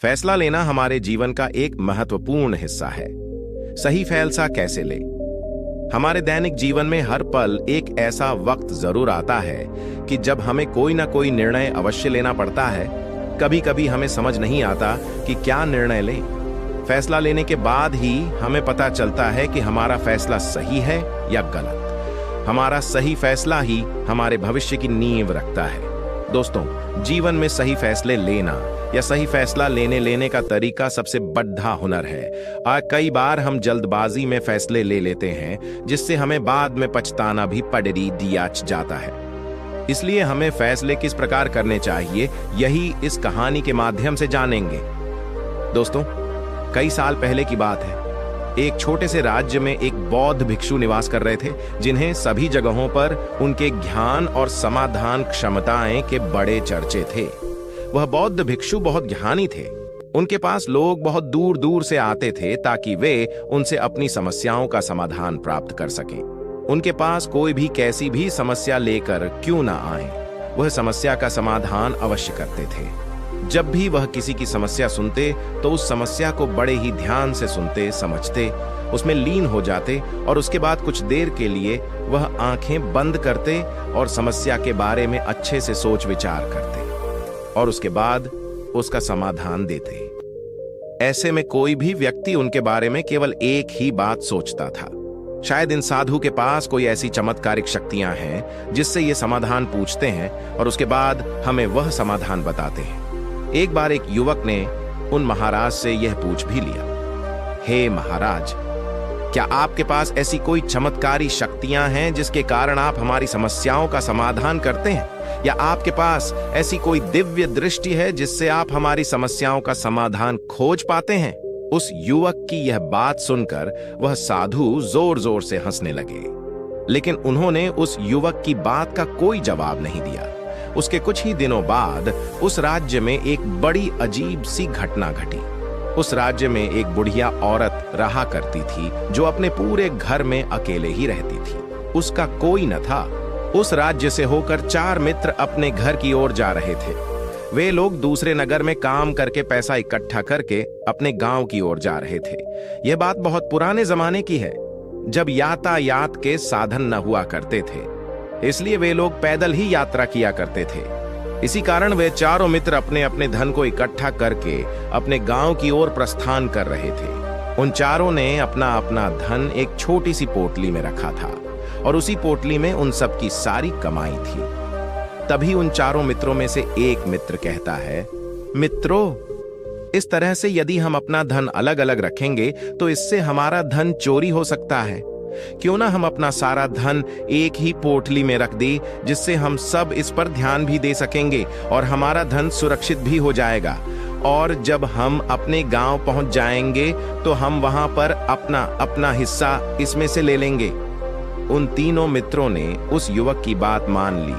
फैसला लेना हमारे जीवन का एक महत्वपूर्ण हिस्सा है। सही फैसला कैसे ले? हमारे दैनिक जीवन में हर पल एक ऐसा वक्त जरूर आता है कि जब हमें कोई ना कोई निर्णय अवश्य लेना पड़ता है। कभी कभी हमें समझ नहीं आता कि क्या निर्णय लें। फैसला लेने के बाद ही हमें पता चलता है कि हमारा फैसला सही है या गलत। हमारा सही फैसला ही हमारे भविष्य की नींव रखता है। दोस्तों, जीवन में सही फैसले लेना या सही फैसला लेने का तरीका सबसे बड़ा हुनर है। कई बार हम जल्दबाजी में फैसले ले लेते हैं जिससे हमें बाद में पछताना भी पड़री दिया जाता है। इसलिए हमें फैसले किस प्रकार करने चाहिए, यही इस कहानी के माध्यम से जानेंगे। दोस्तों, कई साल पहले की बात है। एक छोटे से राज्य में एक बौद्ध भिक्षु निवास कर रहे थे, जिन्हें सभी जगहों पर उनके ज्ञान और समाधान क्षमताएं के बड़े चर्चे थे। वह बौद्ध भिक्षु बहुत ज्ञानी थे। उनके पास लोग बहुत दूर दूर से आते थे ताकि वे उनसे अपनी समस्याओं का समाधान प्राप्त कर सकें। उनके पास कोई भी कैसी भी समस्या लेकर क्यों ना आए, वह समस्या का समाधान अवश्य करते थे। जब भी वह किसी की समस्या सुनते तो उस समस्या को बड़े ही ध्यान से सुनते, समझते, उसमें लीन हो जाते और उसके बाद कुछ देर के लिए वह आंखें बंद करते और समस्या के बारे में अच्छे से सोच विचार करते और उसके बाद उसका समाधान देते। ऐसे में कोई भी व्यक्ति उनके बारे में केवल एक ही बात सोचता था, शायद इन साधु के पास कोई ऐसी चमत्कारिक शक्तियां हैं जिससे ये समाधान पूछते हैं और उसके बाद हमें वह समाधान बताते हैं। एक बार एक युवक ने उन महाराज से यह पूछ भी लिया, हे महाराज, क्या आपके पास ऐसी कोई चमत्कारी शक्तियां हैं जिसके कारण आप हमारी समस्याओं का समाधान करते हैं, या आपके पास ऐसी कोई दिव्य दृष्टि है जिससे आप हमारी समस्याओं का समाधान खोज पाते हैं? उस युवक की यह बात सुनकर वह साधु जोर जोर से हंसने लगे, लेकिन उन्होंने उस युवक की बात का कोई जवाब नहीं दिया। उसके कुछ ही दिनों बाद उस राज्य में एक बड़ी अजीब सी घटना घटी। उस राज्य में एक बुढ़िया औरत रहा करती थी जो अपने पूरे घर में अकेले ही रहती थी। उसका कोई न था। उस राज्य से होकर 4 मित्र अपने घर की ओर जा रहे थे। वे लोग दूसरे नगर में काम करके पैसा इकट्ठा करके अपने गांव की ओर जा रहे थे। यह बात बहुत पुराने जमाने की है, जब यातायात के साधन न हुआ करते थे, इसलिए वे लोग पैदल ही यात्रा किया करते थे। इसी कारण वे चारों मित्र अपने अपने धन को इकट्ठा करके अपने गांव की ओर प्रस्थान कर रहे थे। उन चारों ने अपना अपना धन एक छोटी सी पोटली में रखा था और उसी पोटली में उन सब की सारी कमाई थी। तभी उन चारों मित्रों में से एक मित्र कहता है, मित्रों, इस तरह से यदि हम अपना धन अलग अलग रखेंगे तो इससे हमारा धन चोरी हो सकता है। क्यों ना हम अपना सारा धन एक ही पोटली में रख दें, जिससे हम सब इस पर ध्यान भी दे सकेंगे और हमारा धन सुरक्षित भी हो जाएगा। और जब हम अपने गांव पहुंच जाएंगे तो हम वहां पर अपना अपना हिस्सा इसमें से ले लेंगे। उन तीनों मित्रों ने उस युवक की बात मान ली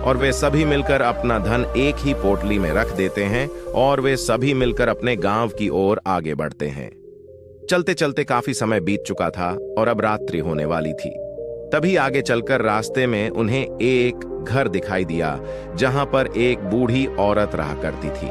और वे सभी मिलकर अपना धन एक ही पोटली में रख देते हैं और वे सभी मिलकर अपने गांव की ओर आगे बढ़ते हैं। चलते चलते काफी समय बीत चुका था और अब रात्रि होने वाली थी। तभी आगे चलकर रास्ते में उन्हें एक घर दिखाई दिया जहां पर एक बूढ़ी औरत रहा करती थी।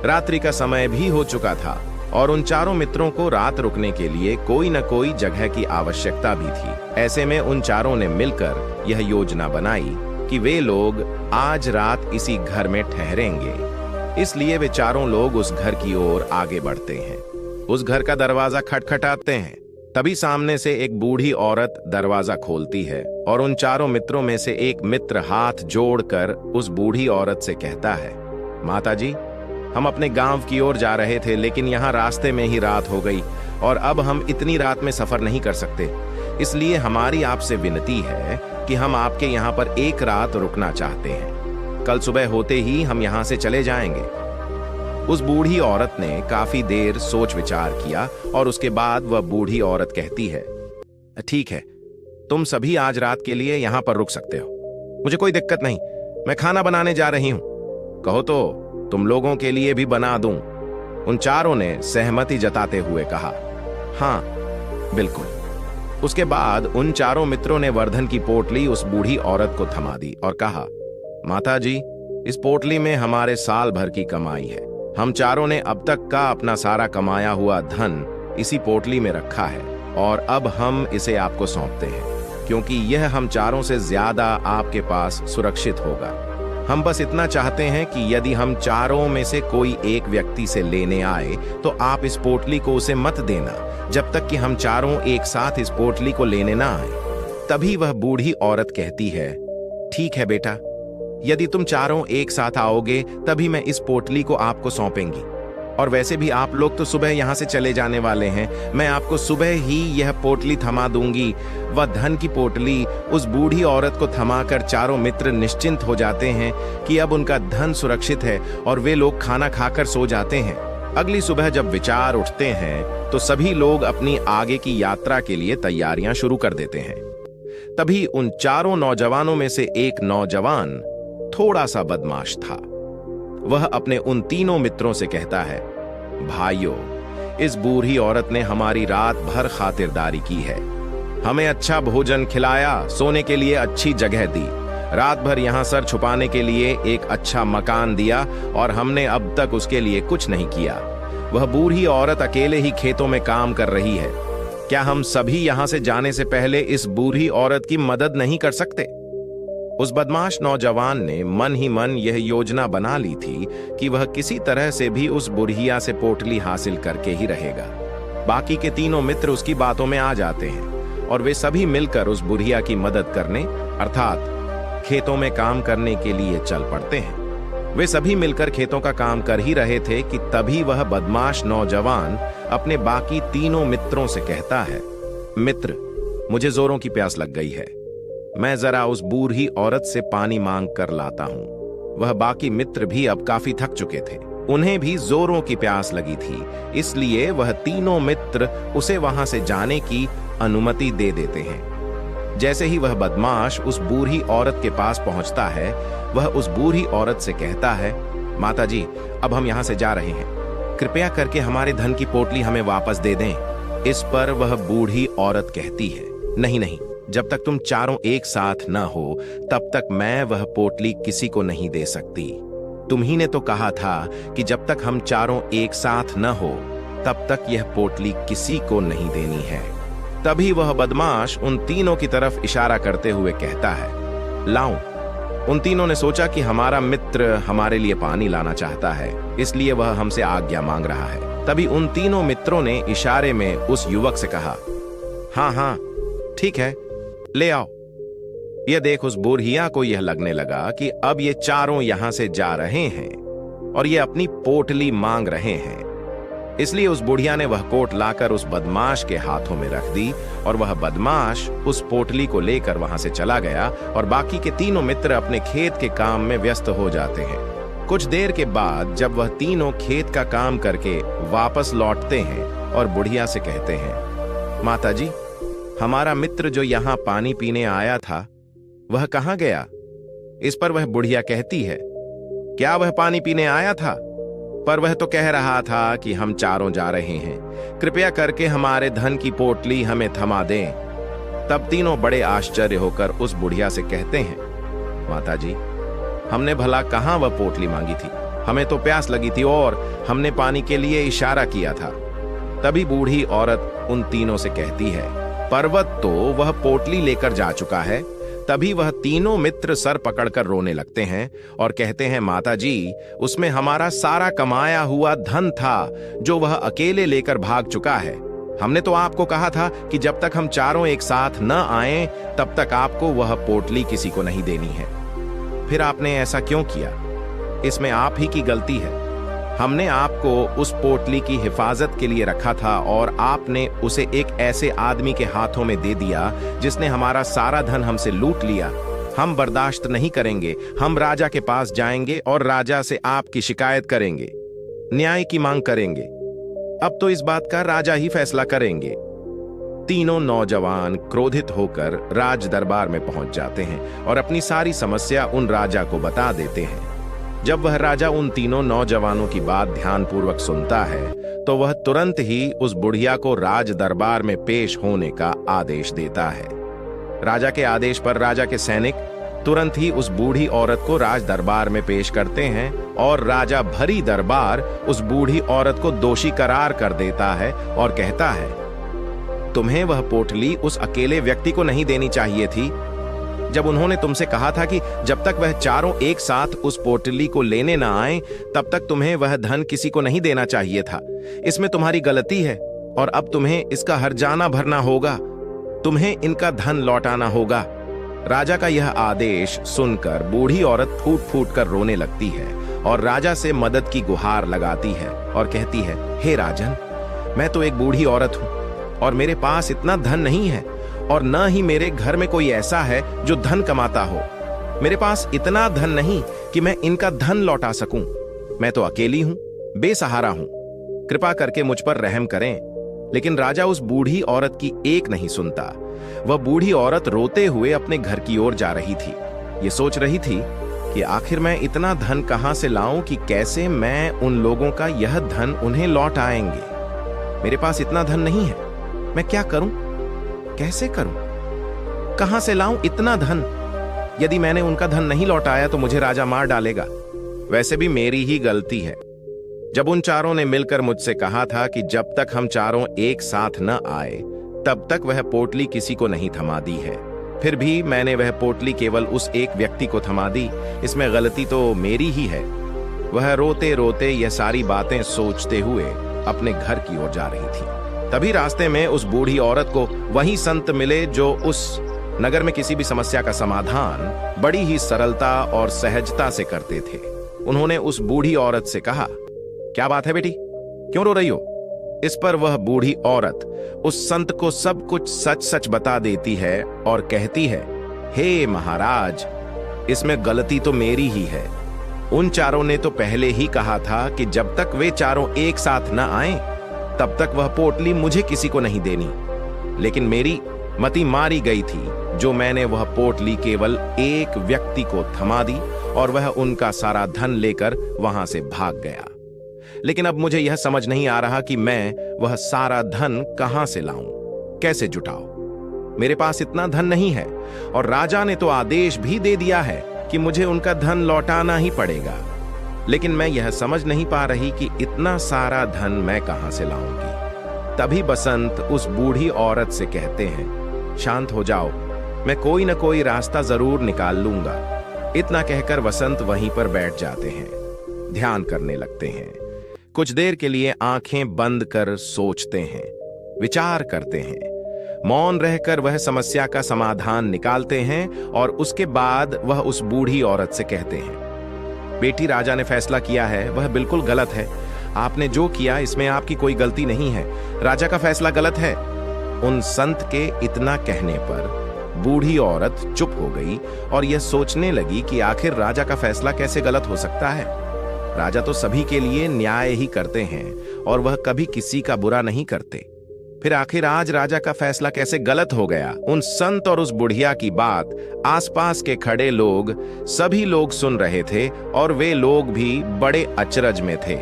रात्रि का समय भी हो चुका था और उन चारों मित्रों को रात रुकने के लिए कोई न कोई जगह की आवश्यकता भी थी। ऐसे में उन चारों ने मिलकर यह योजना बनाई कि वे लोग आज रात इसी घर में ठहरेंगे। इसलिए वे चारों लोग उस घर की ओर आगे बढ़ते हैं। उस घर का दरवाजा खटखटाते हैं। तभी सामने से एक बूढ़ी औरत दरवाजा खोलती है और उन चारों मित्रों में से एक मित्र हाथ जोड़कर उस बूढ़ी औरत से कहता है, माताजी, हम अपने गांव की ओर जा रहे थे, लेकिन यहाँ रास्ते में ही रात हो गई और अब हम इतनी रात में सफर नहीं कर सकते। इसलिए हमारी आपसे विनती है कि हम आपके यहाँ पर एक रात रुकना चाहते हैं। कल सुबह होते ही हम यहाँ से चले जाएंगे। उस बूढ़ी औरत ने काफी देर सोच विचार किया और उसके बाद वह बूढ़ी औरत कहती है, ठीक है, तुम सभी आज रात के लिए यहाँ पर रुक सकते हो, मुझे कोई दिक्कत नहीं। मैं खाना बनाने जा रही हूँ, कहो तो तुम लोगों के लिए भी बना दूं। उन चारों ने सहमति जताते हुए कहा, हाँ बिल्कुल। उसके बाद उन चारों मित्रों ने वर्धन की पोटली उस बूढ़ी औरत को थमा दी और कहा, माता जी, इस पोटली में हमारे साल भर की कमाई है। हम चारों ने अब तक का अपना सारा कमाया हुआ धन इसी पोटली में रखा है और अब हम इसे आपको सौंपते हैं, क्योंकि यह हम चारों से ज्यादा आपके पास सुरक्षित होगा। हम बस इतना चाहते हैं कि यदि हम चारों में से कोई एक व्यक्ति से लेने आए तो आप इस पोटली को उसे मत देना जब तक कि हम चारों एक साथ इस पोटली को लेने ना आए। तभी वह बूढ़ी औरत कहती है, ठीक है बेटा, यदि तुम चारों एक साथ आओगे तभी मैं इस पोटली को आपको सौंपेंगी। और वैसे भी आप लोग तो सुबह यहाँ से चले जाने वाले हैं, मैं आपको सुबह ही यह पोटली थमा दूंगी। वह धन की पोटली उस बूढ़ी औरत को थमाकर चारों मित्र निश्चिंत हो जाते हैं कि अब उनका धन सुरक्षित है और वे लोग खाना खाकर सो जाते हैं। अगली सुबह जब विचार उठते हैं तो सभी लोग अपनी आगे की यात्रा के लिए तैयारियां शुरू कर देते हैं। तभी उन चारों नौजवानों में से एक नौजवान थोड़ा सा बदमाश था। वह अपने उन तीनों मित्रों से कहता है, भाइयों, इस बूढ़ी औरत ने हमारी रात भर खातिरदारी की है, हमें अच्छा भोजन खिलाया, सोने के लिए अच्छी जगह दी, रात भर यहाँ सर छुपाने के लिए एक अच्छा मकान दिया और हमने अब तक उसके लिए कुछ नहीं किया। वह बूढ़ी औरत अकेले ही खेतों में काम कर रही है। क्या हम सभी यहाँ से जाने से पहले इस बूढ़ी औरत की मदद नहीं कर सकते? उस बदमाश नौजवान ने मन ही मन यह योजना बना ली थी कि वह किसी तरह से भी उस बुढ़िया से पोटली हासिल करके ही रहेगा। बाकी के तीनों मित्र उसकी बातों में आ जाते हैं और वे सभी मिलकर उस बुढ़िया की मदद करने अर्थात खेतों में काम करने के लिए चल पड़ते हैं। वे सभी मिलकर खेतों का काम कर ही रहे थे कि तभी वह बदमाश नौजवान अपने बाकी तीनों मित्रों से कहता है, मित्र, मुझे जोरों की प्यास लग गई है, मैं जरा उस बूढ़ी औरत से पानी मांग कर लाता हूं। वह बाकी मित्र भी अब काफी थक चुके थे, उन्हें भी जोरों की प्यास लगी थी, इसलिए वह तीनों मित्र उसे वहां से जाने की अनुमति दे देते हैं। जैसे ही वह बदमाश उस बूढ़ी औरत के पास पहुंचता है, वह उस बूढ़ी औरत से कहता है, माताजी, अब हम यहां से जा रहे हैं, कृपया करके हमारे धन की पोटली हमें वापस दे दें। इस पर वह बूढ़ी औरत कहती है, नहीं नहीं, जब तक तुम चारों एक साथ न हो तब तक मैं वह पोटली किसी को नहीं दे सकती। तुम ही ने तो कहा था कि जब तक हम चारों एक साथ न हो तब तक यह पोटली किसी को नहीं देनी है। तभी वह बदमाश उन तीनों की तरफ इशारा करते हुए कहता है, लाऊं। उन तीनों ने सोचा कि हमारा मित्र हमारे लिए पानी लाना चाहता है, इसलिए वह हमसे आज्ञा मांग रहा है। तभी उन तीनों मित्रों ने इशारे में उस युवक से कहा, हाँ हाँ ठीक है, ले आओ। यह देख उस बुढ़िया को यह लगने लगा कि अब ये चारों यहां से जा रहे हैं और ये अपनी पोटली मांग रहे हैं, इसलिए उस बुढ़िया ने वह कोट लाकर उस बदमाश के हाथों में रख दी और वह बदमाश उस पोटली को लेकर वहां से चला गया और बाकी के तीनों मित्र अपने खेत के काम में व्यस्त हो जाते हैं। कुछ देर के बाद जब वह तीनों खेत का काम करके वापस लौटते हैं और बुढ़िया से कहते हैं, माताजी, हमारा मित्र जो यहाँ पानी पीने आया था वह कहाँ गया? इस पर वह बुढ़िया कहती है, क्या वह पानी पीने आया था? पर वह तो कह रहा था कि हम चारों जा रहे हैं, कृपया करके हमारे धन की पोटली हमें थमा दें। तब तीनों बड़े आश्चर्य होकर उस बुढ़िया से कहते हैं, माताजी, हमने भला कहाँ वह पोटली मांगी थी, हमें तो प्यास लगी थी और हमने पानी के लिए इशारा किया था। तभी बूढ़ी औरत उन तीनों से कहती है, पर्वत तो वह पोटली लेकर जा चुका है। तभी वह तीनों मित्र सर पकड़कर रोने लगते हैं और कहते हैं, माताजी, उसमें हमारा सारा कमाया हुआ धन था जो वह अकेले लेकर भाग चुका है। हमने तो आपको कहा था कि जब तक हम चारों एक साथ न आए तब तक आपको वह पोटली किसी को नहीं देनी है। फिर आपने ऐसा क्यों किया? इसमें आप ही की गलती है। हमने आपको उस पोटली की हिफाजत के लिए रखा था और आपने उसे एक ऐसे आदमी के हाथों में दे दिया जिसने हमारा सारा धन हमसे लूट लिया। हम बर्दाश्त नहीं करेंगे, हम राजा के पास जाएंगे और राजा से आपकी शिकायत करेंगे, न्याय की मांग करेंगे। अब तो इस बात का राजा ही फैसला करेंगे। तीनों नौजवान क्रोधित होकर राज दरबार में पहुंच जाते हैं और अपनी सारी समस्या उन राजा को बता देते हैं। जब वह राजा उन तीनों नौजवानों की बात ध्यानपूर्वक सुनता है तो वह तुरंत ही उस बुढ़िया को राज दरबार में पेश होने का आदेश देता है। राजा के आदेश पर राजा के सैनिक तुरंत ही उस बूढ़ी औरत को राज दरबार में पेश करते हैं और राजा भरी दरबार उस बूढ़ी औरत को दोषी करार कर देता है और कहता है, तुम्हें वह पोटली उस अकेले व्यक्ति को नहीं देनी चाहिए थी। जब उन्होंने तुमसे कहा था कि जब तक वह चारों एक साथ उस पोटली को लेने ना आए तब तक तुम्हें वह धन किसी को नहीं देना चाहिए था। इसमें तुम्हारी गलती है और अब तुम्हें इसका हर्जाना भरना होगा। तुम्हें इनका धन लौटाना होगा। राजा का यह आदेश सुनकर बूढ़ी औरत फूट फूट कर रोने लगती है और राजा से मदद की गुहार लगाती है और कहती है, हे राजन, मैं तो एक बूढ़ी औरत हूं और मेरे पास इतना धन नहीं है और न ही मेरे घर में कोई ऐसा है जो धन कमाता हो। मेरे पास इतना धन नहीं कि मैं इनका धन लौटा सकूं। मैं तो अकेली हूं, बेसहारा हूं। कृपा करके मुझ पर रहम करें। लेकिन राजा उस बूढ़ी औरत की एक नहीं सुनता। वह बूढ़ी औरत रोते हुए अपने घर की ओर जा रही थी। ये सोच रही थी कि आखिर मैं इतना धन कहां से लाऊं कि कैसे मैं उन लोगों का यह धन उन्हें लौट आएंगे। मेरे पास इतना धन नहीं है। मैं क्या करूं? कैसे करूं? कहां से लाऊं इतना धन? यदि मैंने उनका धन नहीं लौटाया तो मुझे राजा मार डालेगा। वैसे भी मेरी ही गलती है। जब उन चारों ने मिलकर मुझसे कहा था कि जब तक हम चारों एक साथ न आए तब तक वह पोटली किसी को नहीं थमा दी है, फिर भी मैंने वह पोटली केवल उस एक व्यक्ति को थमा दी। इसमें गलती तो मेरी ही है। वह रोते रोते यह सारी बातें सोचते हुए अपने घर की ओर जा रही थी। तभी रास्ते में उस बूढ़ी औरत को वही संत मिले जो उस नगर में किसी भी समस्या का समाधान बड़ी ही सरलता और सहजता से करते थे। उन्होंने उस बूढ़ी औरत से कहा, क्या बात है बेटी, क्यों रो रही हो? इस पर वह बूढ़ी औरत उस संत को सब कुछ सच सच बता देती है और कहती है, हे महाराज, इसमें गलती तो मेरी ही है। उन चारों ने तो पहले ही कहा था कि जब तक वे चारों एक साथ न आए तब तक वह पोटली मुझे किसी को नहीं देनी। लेकिन मेरी मति मारी गई थी जो मैंने वह पोटली केवल एक व्यक्ति को थमा दी और वह उनका सारा धन लेकर वहां से भाग गया। लेकिन अब मुझे यह समझ नहीं आ रहा कि मैं वह सारा धन कहां से लाऊं, कैसे जुटाऊं। मेरे पास इतना धन नहीं है और राजा ने तो आदेश भी दे दिया है कि मुझे उनका धन लौटाना ही पड़ेगा। लेकिन मैं यह समझ नहीं पा रही कि इतना सारा धन मैं कहां से लाऊंगी। तभी बसंत उस बूढ़ी औरत से कहते हैं, शांत हो जाओ, मैं कोई न कोई रास्ता जरूर निकाल लूंगा। इतना कहकर वसंत वहीं पर बैठ जाते हैं, ध्यान करने लगते हैं। कुछ देर के लिए आंखें बंद कर सोचते हैं, विचार करते हैं। मौन रहकर वह समस्या का समाधान निकालते हैं और उसके बाद वह उस बूढ़ी औरत से कहते हैं, बेटी, राजा ने फैसला किया है वह बिल्कुल गलत है। आपने जो किया इसमें आपकी कोई गलती नहीं है। राजा का फैसला गलत है। उन संत के इतना कहने पर बूढ़ी औरत चुप हो गई और यह सोचने लगी कि आखिर राजा का फैसला कैसे गलत हो सकता है। राजा तो सभी के लिए न्याय ही करते हैं और वह कभी किसी का बुरा नहीं करते। फिर आखिर आज राजा का फैसला कैसे गलत हो गया? उन संत और उस बुढ़िया की बात आसपास के खड़े लोग, सभी लोग सुन रहे थे और वे लोग भी बड़े अचरज में थे,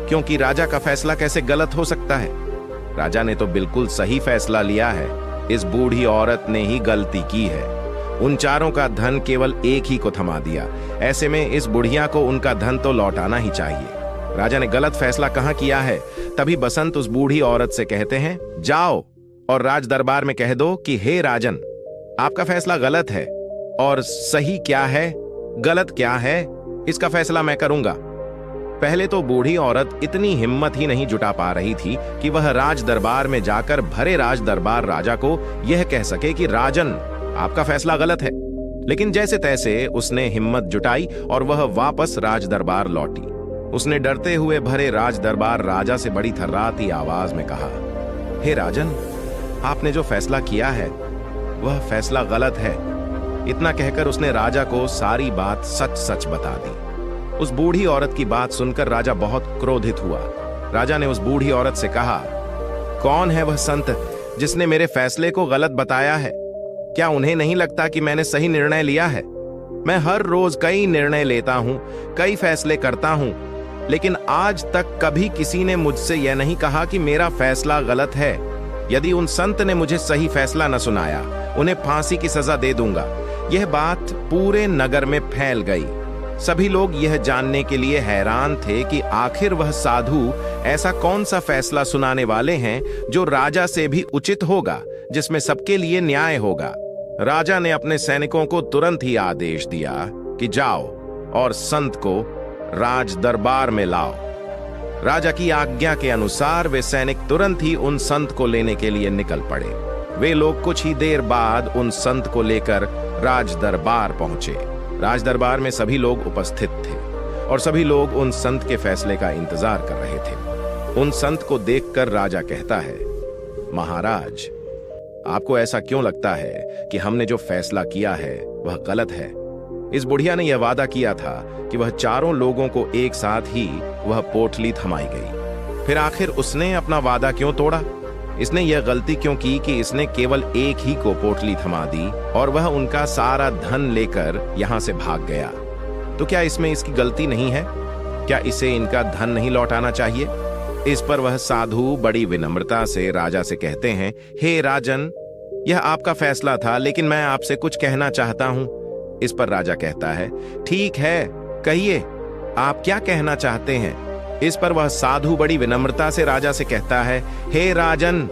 क्योंकि राजा का फैसला कैसे गलत हो सकता है? राजा ने तो बिल्कुल सही फैसला लिया है। इस बूढ़ी औरत ने ही गलती की है। उन चारों का धन केवल एक ही को थमा दिया। ऐसे में इस बुढ़िया को उनका धन तो लौटाना ही चाहिए। राजा ने गलत फैसला कहां किया है? तभी बसंत उस बूढ़ी औरत से कहते हैं, जाओ और राज दरबार में कह दो कि हे राजन, आपका फैसला गलत है और सही क्या है, गलत क्या है, इसका फैसला मैं करूंगा। पहले तो बूढ़ी औरत इतनी हिम्मत ही नहीं जुटा पा रही थी कि वह राज दरबार में जाकर भरे राज दरबार राजा को यह कह सके कि राजन, आपका फैसला गलत है। लेकिन जैसे तैसे उसने हिम्मत जुटाई और वह वापस राज दरबार लौटी। उसने डरते हुए भरे राज दरबार राजा से बड़ी थर्राती आवाज में कहा, हे राजन, आपने जो फैसला किया है वह फैसला गलत है। इतना कहकर उसने राजा को सारी बात सच सच बता दी। उस बूढ़ी औरत की बात सुनकर राजा बहुत क्रोधित हुआ। राजा ने उस बूढ़ी औरत से कहा, कौन है वह संत जिसने मेरे फैसले को गलत बताया है? क्या उन्हें नहीं लगता कि मैंने सही निर्णय लिया है? मैं हर रोज कई निर्णय लेता हूं, कई फैसले करता हूं, लेकिन आज तक कभी किसी ने मुझसे यह नहीं कहा कि मेरा फैसला गलत है। यदि उन संत ने मुझे सही फैसला न सुनाया, उन्हें फांसी की सजा दे दूंगा। यह बात पूरे नगर में फैल गई। सभी लोग यह जानने के लिए हैरान थे कि आखिर वह साधु ऐसा कौन सा फैसला सुनाने वाले हैं जो राजा से भी उचित होगा, जिसमें सबके लिए न्याय होगा। राजा ने अपने सैनिकों को तुरंत ही आदेश दिया कि जाओ और संत को राज दरबार में लाओ। राजा की आज्ञा के अनुसार वे सैनिक तुरंत ही उन संत को लेने के लिए निकल पड़े। वे लोग कुछ ही देर बाद उन संत को लेकर राज दरबार पहुंचे। राज दरबार में सभी लोग उपस्थित थे और सभी लोग उन संत के फैसले का इंतजार कर रहे थे। उन संत को देखकर राजा कहता है, महाराज, आपको ऐसा क्यों लगता है कि हमने जो फैसला किया है वह गलत है? इस बुढ़िया ने यह वादा किया था कि वह चारों लोगों को एक साथ ही वह पोटली थमाई गई। फिर आखिर उसने अपना वादा क्यों तोड़ा? इसने यह गलती क्यों की कि इसने केवल एक ही को पोटली थमा दी और वह उनका सारा धन लेकर यहां से भाग गया? तो क्या इसमें इसकी गलती नहीं है? क्या इसे इनका धन नहीं लौटाना चाहिए? इस पर वह साधु बड़ी विनम्रता से राजा से कहते हैं, हे राजन, यह आपका फैसला था, लेकिन मैं आपसे कुछ कहना चाहता हूं। इस पर राजा कहता है, ठीक है, कहिए, आप क्या कहना चाहते हैं? इस पर वह साधु बड़ी विनम्रता से राजा से कहता है, हे राजन,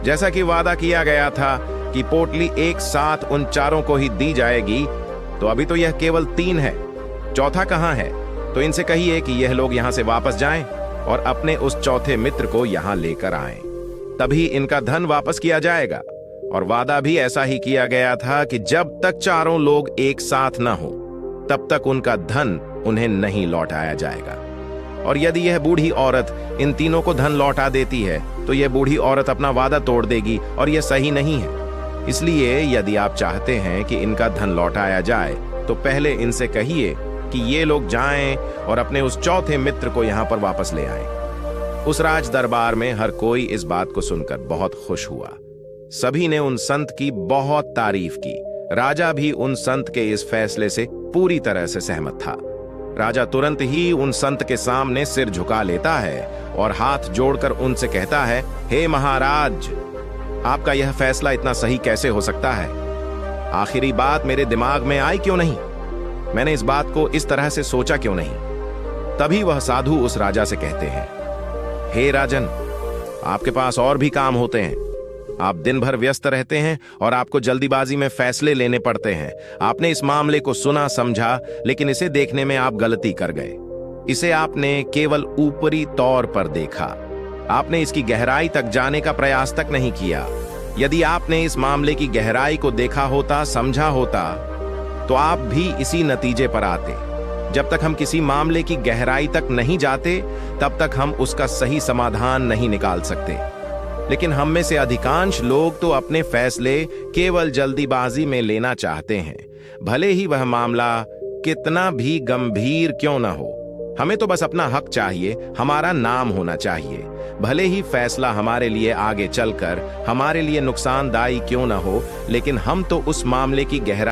जैसा कि वादा किया गया था कि पोटली एक साथ उन चारों को ही दी जाएगी, तो अभी तो यह केवल 3 है, चौथा कहां है? तो इनसे कहिए कि यह लोग यहां से वापस जाएं और अपने उस चौथे मित्र को यहां लेकर आएं। तभी इनका धन वापस किया जाएगा। और वादा भी ऐसा ही किया गया था कि जब तक चारों लोग एक साथ न हो, तब तक उनका धन उन्हें नहीं लौटाया जाएगा। और यदि यह बूढ़ी औरत इन तीनों को धन लौटा देती है, तो यह बूढ़ी औरत अपना वादा तोड़ देगी और यह सही नहीं है। इसलिए यदि आप चाहते हैं कि इनका धन लौटाया जाए, तो पहले इनसे कहिए कि ये लोग जाएं और अपने उस चौथे मित्र को यहां पर वापस ले आएं। उस राज दरबार में हर कोई इस बात को सुनकर बहुत खुश हुआ। सभी ने उन संत की बहुत तारीफ की। राजा भी उन संत के इस फैसले से पूरी तरह से सहमत था। राजा तुरंत ही उन संत के सामने सिर झुका लेता है और हाथ जोड़कर उनसे कहता है, हे महाराज, आपका यह फैसला इतना सही कैसे हो सकता है? आखिरी बात मेरे दिमाग में आई क्यों नहीं? मैंने इस बात को इस तरह से सोचा क्यों नहीं? तभी वह साधु उस राजा से कहते हैं, हे राजन, आपके पास और भी काम होते हैं। आप दिन भर व्यस्त रहते हैं और आपको जल्दीबाजी में फैसले लेने पड़ते हैं। आपने इस मामले को सुना समझा, लेकिन इसे देखने में आप गलती कर गए। इसे आपने केवल ऊपरी तौर पर देखा। आपने इसकी गहराई तक जाने का प्रयास तक नहीं किया। यदि आपने इस मामले की गहराई को देखा होता, समझा होता, तो आप भी इसी नतीजे पर आते। जब तक हम किसी मामले की गहराई तक नहीं जाते, तब तक हम उसका सही समाधान नहीं निकाल सकते। लेकिन हम में से अधिकांश लोग तो अपने फैसले केवल जल्दीबाजी में लेना चाहते हैं, भले ही वह मामला कितना भी गंभीर क्यों ना हो। हमें तो बस अपना हक चाहिए, हमारा नाम होना चाहिए, भले ही फैसला हमारे लिए आगे चलकर हमारे लिए नुकसानदायी क्यों ना हो, लेकिन हम तो उस मामले की गहराई